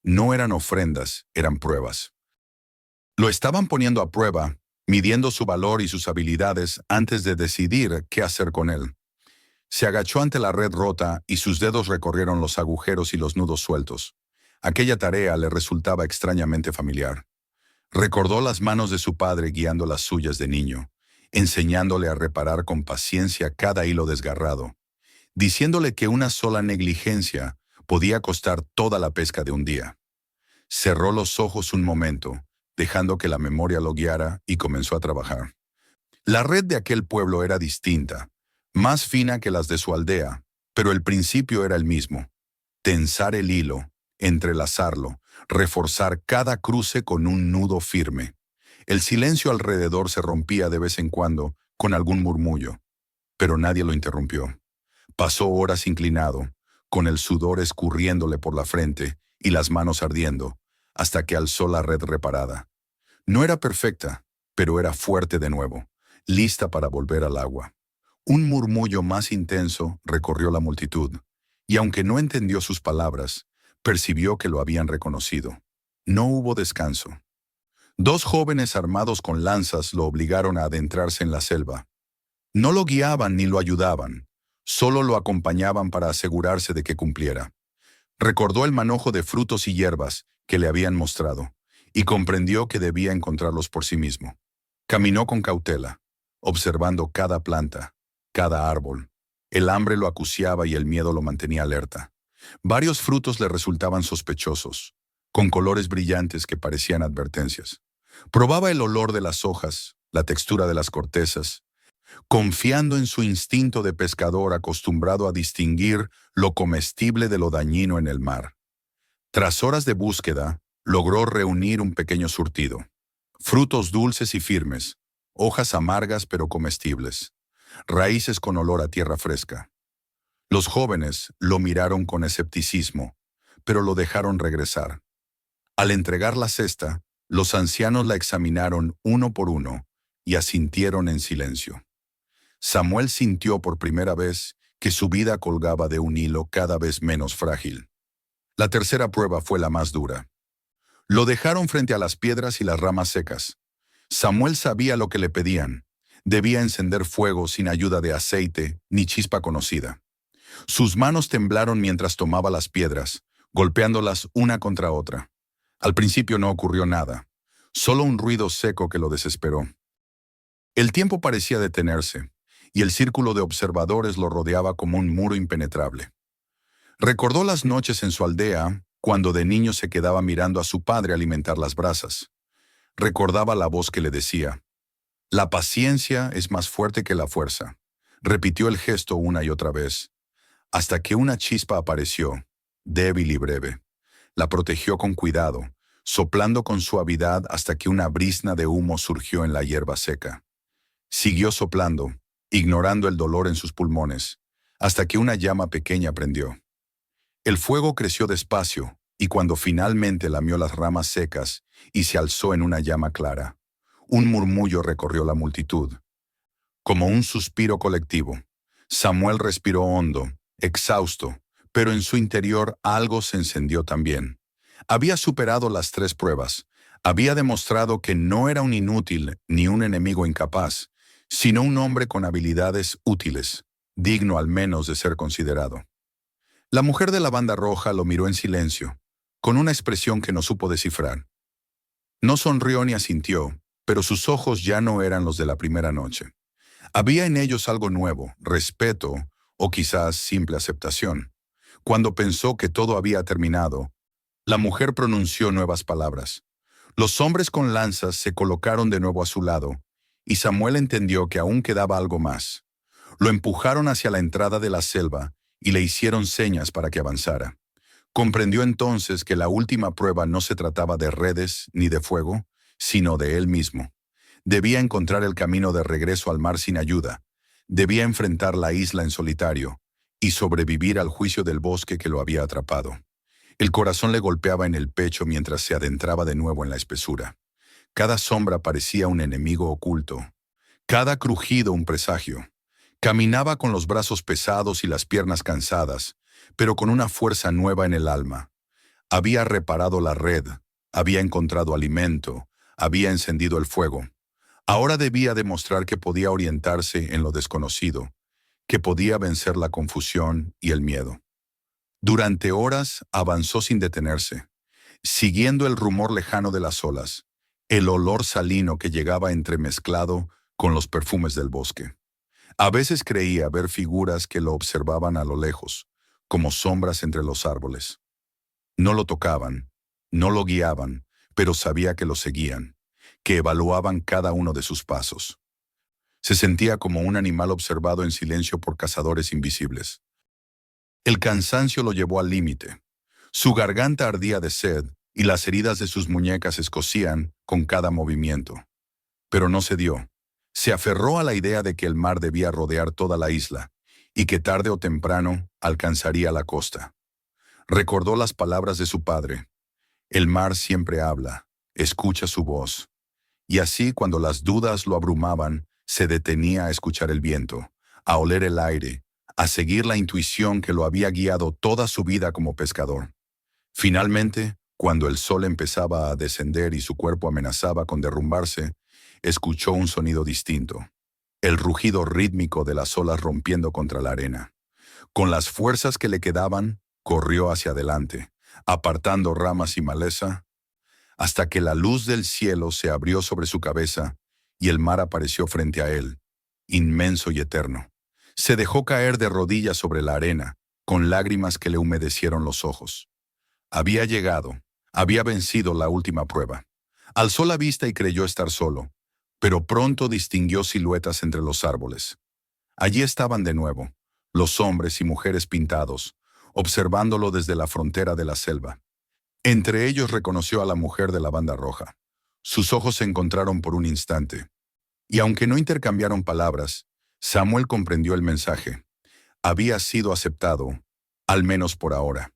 No eran ofrendas, eran pruebas. Lo estaban poniendo a prueba, midiendo su valor y sus habilidades antes de decidir qué hacer con él. Se agachó ante la red rota y sus dedos recorrieron los agujeros y los nudos sueltos. Aquella tarea le resultaba extrañamente familiar. Recordó las manos de su padre guiando las suyas de niño, enseñándole a reparar con paciencia cada hilo desgarrado, diciéndole que una sola negligencia podía costar toda la pesca de un día. Cerró los ojos un momento, dejando que la memoria lo guiara, y comenzó a trabajar. La red de aquel pueblo era distinta, más fina que las de su aldea, pero el principio era el mismo: tensar el hilo, entrelazarlo, reforzar cada cruce con un nudo firme. El silencio alrededor se rompía de vez en cuando con algún murmullo, pero nadie lo interrumpió. Pasó horas inclinado, con el sudor escurriéndole por la frente y las manos ardiendo, hasta que alzó la red reparada. No era perfecta, pero era fuerte de nuevo, lista para volver al agua. Un murmullo más intenso recorrió la multitud, y aunque no entendió sus palabras, percibió que lo habían reconocido. No hubo descanso. Dos jóvenes armados con lanzas lo obligaron a adentrarse en la selva. No lo guiaban ni lo ayudaban, solo lo acompañaban para asegurarse de que cumpliera. Recordó el manojo de frutos y hierbas que le habían mostrado, y comprendió que debía encontrarlos por sí mismo. Caminó con cautela, observando cada planta, cada árbol. El hambre lo acuciaba y el miedo lo mantenía alerta. Varios frutos le resultaban sospechosos, con colores brillantes que parecían advertencias. Probaba el olor de las hojas, la textura de las cortezas, confiando en su instinto de pescador acostumbrado a distinguir lo comestible de lo dañino en el mar. Tras horas de búsqueda, logró reunir un pequeño surtido. Frutos dulces y firmes, hojas amargas pero comestibles, raíces con olor a tierra fresca. Los jóvenes lo miraron con escepticismo, pero lo dejaron regresar. Al entregar la cesta, los ancianos la examinaron uno por uno y asintieron en silencio. Samuel sintió por primera vez que su vida colgaba de un hilo cada vez menos frágil. La tercera prueba fue la más dura. Lo dejaron frente a las piedras y las ramas secas. Samuel sabía lo que le pedían. Debía encender fuego sin ayuda de aceite ni chispa conocida. Sus manos temblaron mientras tomaba las piedras, golpeándolas una contra otra. Al principio no ocurrió nada, solo un ruido seco que lo desesperó. El tiempo parecía detenerse, y el círculo de observadores lo rodeaba como un muro impenetrable. Recordó las noches en su aldea, cuando de niño se quedaba mirando a su padre alimentar las brasas. Recordaba la voz que le decía: «La paciencia es más fuerte que la fuerza». Repitió el gesto una y otra vez, hasta que una chispa apareció, débil y breve. La protegió con cuidado, soplando con suavidad hasta que una brizna de humo surgió en la hierba seca. Siguió soplando, ignorando el dolor en sus pulmones, hasta que una llama pequeña prendió. El fuego creció despacio, y cuando finalmente lamió las ramas secas y se alzó en una llama clara, un murmullo recorrió la multitud. Como un suspiro colectivo, Samuel respiró hondo, exhausto, pero en su interior algo se encendió también. Había superado las 3 pruebas. Había demostrado que no era un inútil ni un enemigo incapaz, sino un hombre con habilidades útiles, digno al menos de ser considerado. La mujer de la banda roja lo miró en silencio, con una expresión que no supo descifrar. No sonrió ni asintió, pero sus ojos ya no eran los de la primera noche. Había en ellos algo nuevo, respeto o quizás simple aceptación. Cuando pensó que todo había terminado, la mujer pronunció nuevas palabras. Los hombres con lanzas se colocaron de nuevo a su lado, y Samuel entendió que aún quedaba algo más. Lo empujaron hacia la entrada de la selva y le hicieron señas para que avanzara. Comprendió entonces que la última prueba no se trataba de redes ni de fuego, sino de él mismo. Debía encontrar el camino de regreso al mar sin ayuda. Debía enfrentar la isla en solitario y sobrevivir al juicio del bosque que lo había atrapado. El corazón le golpeaba en el pecho mientras se adentraba de nuevo en la espesura. Cada sombra parecía un enemigo oculto, cada crujido un presagio. Caminaba con los brazos pesados y las piernas cansadas, pero con una fuerza nueva en el alma. Había reparado la red, había encontrado alimento, había encendido el fuego. Ahora debía demostrar que podía orientarse en lo desconocido, que podía vencer la confusión y el miedo. Durante horas avanzó sin detenerse, siguiendo el rumor lejano de las olas, el olor salino que llegaba entremezclado con los perfumes del bosque. A veces creía ver figuras que lo observaban a lo lejos, como sombras entre los árboles. No lo tocaban, no lo guiaban, pero sabía que lo seguían, que evaluaban cada uno de sus pasos. Se sentía como un animal observado en silencio por cazadores invisibles. El cansancio lo llevó al límite. Su garganta ardía de sed y las heridas de sus muñecas se escocían con cada movimiento. Pero no cedió. Se aferró a la idea de que el mar debía rodear toda la isla y que tarde o temprano alcanzaría la costa. Recordó las palabras de su padre: «El mar siempre habla, escucha su voz». Y así, cuando las dudas lo abrumaban, se detenía a escuchar el viento, a oler el aire, a seguir la intuición que lo había guiado toda su vida como pescador. Finalmente, cuando el sol empezaba a descender y su cuerpo amenazaba con derrumbarse, escuchó un sonido distinto, el rugido rítmico de las olas rompiendo contra la arena. Con las fuerzas que le quedaban, corrió hacia adelante, apartando ramas y maleza, hasta que la luz del cielo se abrió sobre su cabeza y el mar apareció frente a él, inmenso y eterno. Se dejó caer de rodillas sobre la arena, con lágrimas que le humedecieron los ojos. Había llegado, había vencido la última prueba. Alzó la vista y creyó estar solo, pero pronto distinguió siluetas entre los árboles. Allí estaban de nuevo, los hombres y mujeres pintados, observándolo desde la frontera de la selva. Entre ellos reconoció a la mujer de la banda roja. Sus ojos se encontraron por un instante, y aunque no intercambiaron palabras, Samuel comprendió el mensaje. Había sido aceptado, al menos por ahora.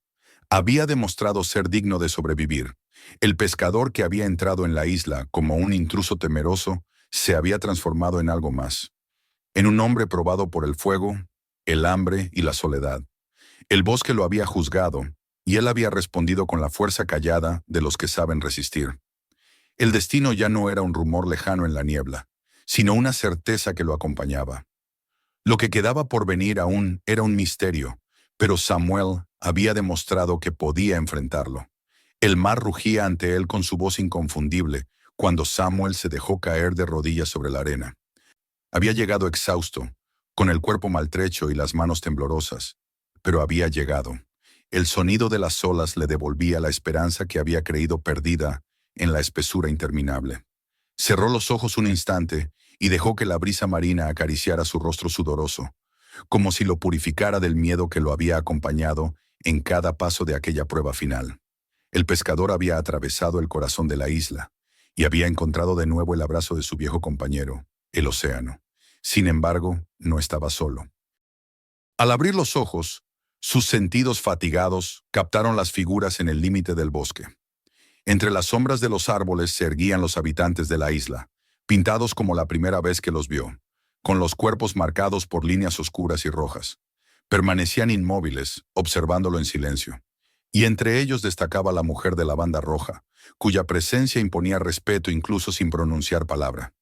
Había demostrado ser digno de sobrevivir. El pescador que había entrado en la isla como un intruso temeroso se había transformado en algo más. En un hombre probado por el fuego, el hambre y la soledad. El bosque lo había juzgado, y él había respondido con la fuerza callada de los que saben resistir. El destino ya no era un rumor lejano en la niebla, sino una certeza que lo acompañaba. Lo que quedaba por venir aún era un misterio, pero Samuel había demostrado que podía enfrentarlo. El mar rugía ante él con su voz inconfundible cuando Samuel se dejó caer de rodillas sobre la arena. Había llegado exhausto, con el cuerpo maltrecho y las manos temblorosas, pero había llegado. El sonido de las olas le devolvía la esperanza que había creído perdida en la espesura interminable. Cerró los ojos un instante y dejó que la brisa marina acariciara su rostro sudoroso, como si lo purificara del miedo que lo había acompañado en cada paso de aquella prueba final. El pescador había atravesado el corazón de la isla y había encontrado de nuevo el abrazo de su viejo compañero, el océano. Sin embargo, no estaba solo. Al abrir los ojos, sus sentidos fatigados captaron las figuras en el límite del bosque. Entre las sombras de los árboles se erguían los habitantes de la isla, pintados como la primera vez que los vio, con los cuerpos marcados por líneas oscuras y rojas. Permanecían inmóviles, observándolo en silencio. Y entre ellos destacaba la mujer de la banda roja, cuya presencia imponía respeto incluso sin pronunciar palabra.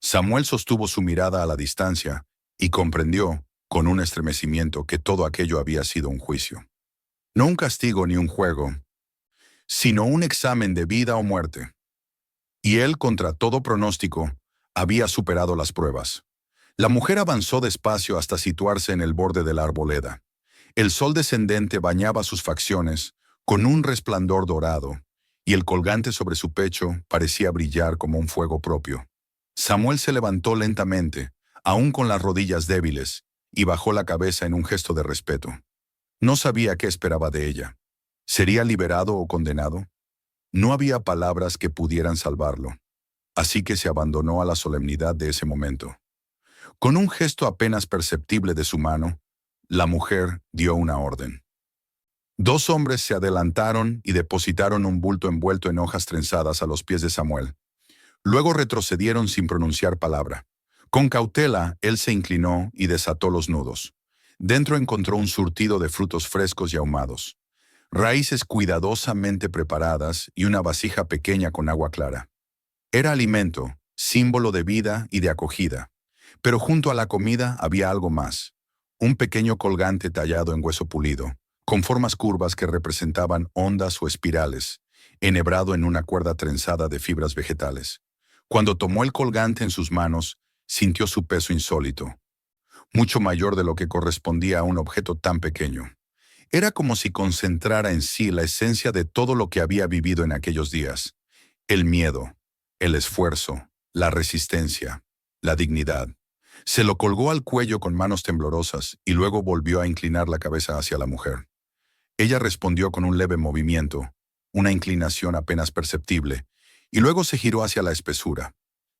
Samuel sostuvo su mirada a la distancia y comprendió, con un estremecimiento, que todo aquello había sido un juicio. No un castigo ni un juego, sino un examen de vida o muerte. Y él, contra todo pronóstico, había superado las pruebas. La mujer avanzó despacio hasta situarse en el borde de la arboleda. El sol descendente bañaba sus facciones con un resplandor dorado, y el colgante sobre su pecho parecía brillar como un fuego propio. Samuel se levantó lentamente, aún con las rodillas débiles, y bajó la cabeza en un gesto de respeto. No sabía qué esperaba de ella. ¿Sería liberado o condenado? No había palabras que pudieran salvarlo, así que se abandonó a la solemnidad de ese momento. Con un gesto apenas perceptible de su mano, la mujer dio una orden. Dos hombres se adelantaron y depositaron un bulto envuelto en hojas trenzadas a los pies de Samuel. Luego retrocedieron sin pronunciar palabra. Con cautela, él se inclinó y desató los nudos. Dentro encontró un surtido de frutos frescos y ahumados, raíces cuidadosamente preparadas y una vasija pequeña con agua clara. Era alimento, símbolo de vida y de acogida. Pero junto a la comida había algo más. Un pequeño colgante tallado en hueso pulido, con formas curvas que representaban ondas o espirales, enhebrado en una cuerda trenzada de fibras vegetales. Cuando tomó el colgante en sus manos, sintió su peso insólito, mucho mayor de lo que correspondía a un objeto tan pequeño. Era como si concentrara en sí la esencia de todo lo que había vivido en aquellos días: el miedo, el esfuerzo, la resistencia, la dignidad. Se lo colgó al cuello con manos temblorosas y luego volvió a inclinar la cabeza hacia la mujer. Ella respondió con un leve movimiento, una inclinación apenas perceptible, y luego se giró hacia la espesura.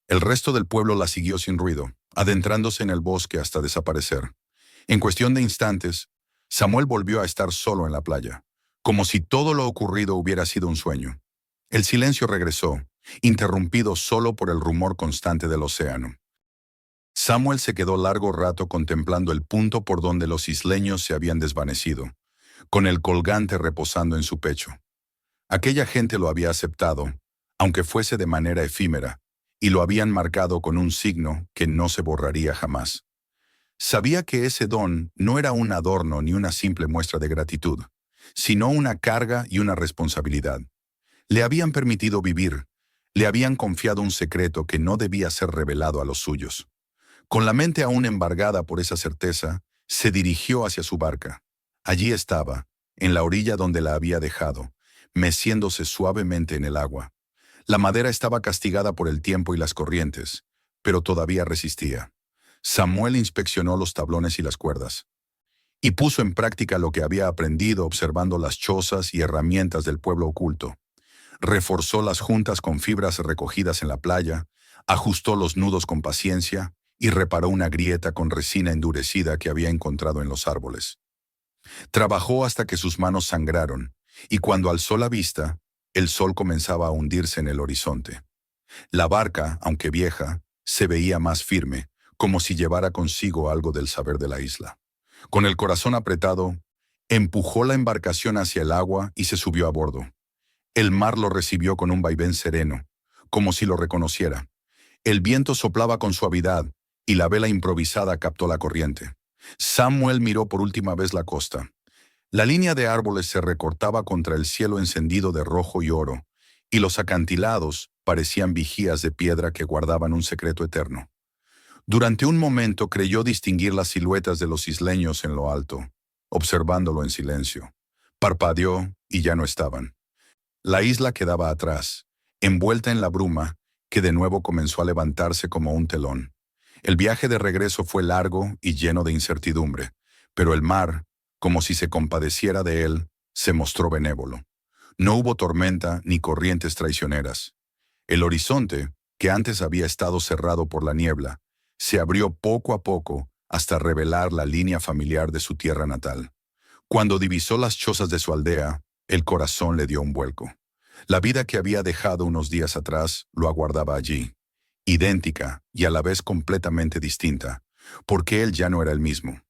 El resto del pueblo la siguió sin ruido, adentrándose en el bosque hasta desaparecer. En cuestión de instantes, Samuel volvió a estar solo en la playa, como si todo lo ocurrido hubiera sido un sueño. El silencio regresó, interrumpido solo por el rumor constante del océano. Samuel se quedó largo rato contemplando el punto por donde los isleños se habían desvanecido, con el colgante reposando en su pecho. Aquella gente lo había aceptado, aunque fuese de manera efímera, y lo habían marcado con un signo que no se borraría jamás. Sabía que ese don no era un adorno ni una simple muestra de gratitud, sino una carga y una responsabilidad. Le habían permitido vivir, le habían confiado un secreto que no debía ser revelado a los suyos. Con la mente aún embargada por esa certeza, se dirigió hacia su barca. Allí estaba, en la orilla donde la había dejado, meciéndose suavemente en el agua. La madera estaba castigada por el tiempo y las corrientes, pero todavía resistía. Samuel inspeccionó los tablones y las cuerdas, y puso en práctica lo que había aprendido observando las chozas y herramientas del pueblo oculto. Reforzó las juntas con fibras recogidas en la playa, ajustó los nudos con paciencia y reparó una grieta con resina endurecida que había encontrado en los árboles. Trabajó hasta que sus manos sangraron, y cuando alzó la vista, el sol comenzaba a hundirse en el horizonte. La barca, aunque vieja, se veía más firme, como si llevara consigo algo del saber de la isla. Con el corazón apretado, empujó la embarcación hacia el agua y se subió a bordo. El mar lo recibió con un vaivén sereno, como si lo reconociera. El viento soplaba con suavidad y la vela improvisada captó la corriente. Samuel miró por última vez la costa. La línea de árboles se recortaba contra el cielo encendido de rojo y oro, y los acantilados parecían vigías de piedra que guardaban un secreto eterno. Durante un momento creyó distinguir las siluetas de los isleños en lo alto, observándolo en silencio. Parpadeó y ya no estaban. La isla quedaba atrás, envuelta en la bruma, que de nuevo comenzó a levantarse como un telón. El viaje de regreso fue largo y lleno de incertidumbre, pero el mar, como si se compadeciera de él, se mostró benévolo. No hubo tormenta ni corrientes traicioneras. El horizonte, que antes había estado cerrado por la niebla, se abrió poco a poco hasta revelar la línea familiar de su tierra natal. Cuando divisó las chozas de su aldea, el corazón le dio un vuelco. La vida que había dejado unos días atrás lo aguardaba allí, idéntica y a la vez completamente distinta, porque él ya no era el mismo.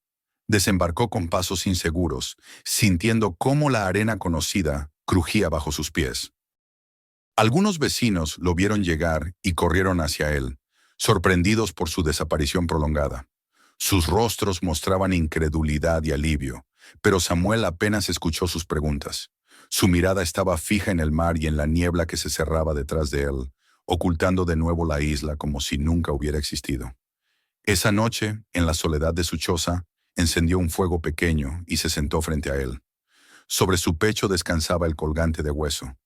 Desembarcó con pasos inseguros, sintiendo cómo la arena conocida crujía bajo sus pies. Algunos vecinos lo vieron llegar y corrieron hacia él, sorprendidos por su desaparición prolongada. Sus rostros mostraban incredulidad y alivio, pero Samuel apenas escuchó sus preguntas. Su mirada estaba fija en el mar y en la niebla que se cerraba detrás de él, ocultando de nuevo la isla como si nunca hubiera existido. Esa noche, en la soledad de su choza, encendió un fuego pequeño y se sentó frente a él. Sobre su pecho descansaba el colgante de hueso,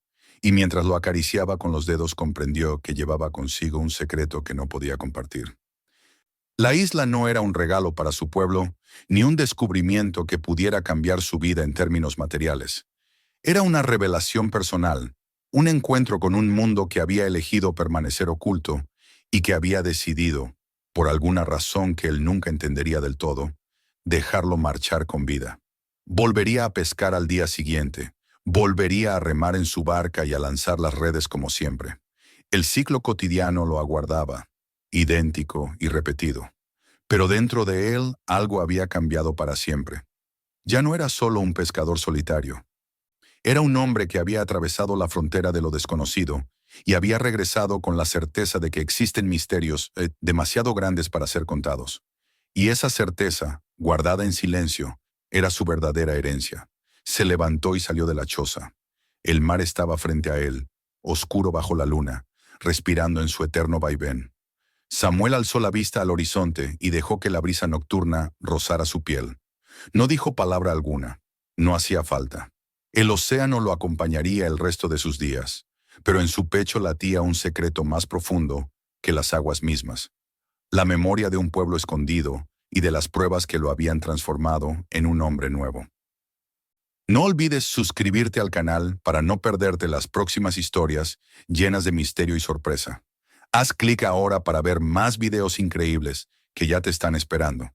y mientras lo acariciaba con los dedos comprendió que llevaba consigo un secreto que no podía compartir. La isla no era un regalo para su pueblo, ni un descubrimiento que pudiera cambiar su vida en términos materiales. Era una revelación personal, un encuentro con un mundo que había elegido permanecer oculto y que había decidido, por alguna razón que él nunca entendería del todo, dejarlo marchar con vida. Volvería a pescar al día siguiente, volvería a remar en su barca y a lanzar las redes como siempre. El ciclo cotidiano lo aguardaba, idéntico y repetido. Pero dentro de él algo había cambiado para siempre. Ya no era solo un pescador solitario. Era un hombre que había atravesado la frontera de lo desconocido y había regresado con la certeza de que existen misterios demasiado grandes para ser contados. Y esa certeza, guardada en silencio, era su verdadera herencia. Se levantó y salió de la choza. El mar estaba frente a él, oscuro bajo la luna, respirando en su eterno vaivén. Samuel alzó la vista al horizonte y dejó que la brisa nocturna rozara su piel. No dijo palabra alguna. No hacía falta. El océano lo acompañaría el resto de sus días, pero en su pecho latía un secreto más profundo que las aguas mismas. La memoria de un pueblo escondido y de las pruebas que lo habían transformado en un hombre nuevo. No olvides suscribirte al canal para no perderte las próximas historias llenas de misterio y sorpresa. Haz clic ahora para ver más videos increíbles que ya te están esperando.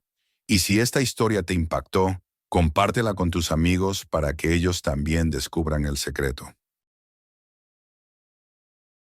Y si esta historia te impactó, compártela con tus amigos para que ellos también descubran el secreto.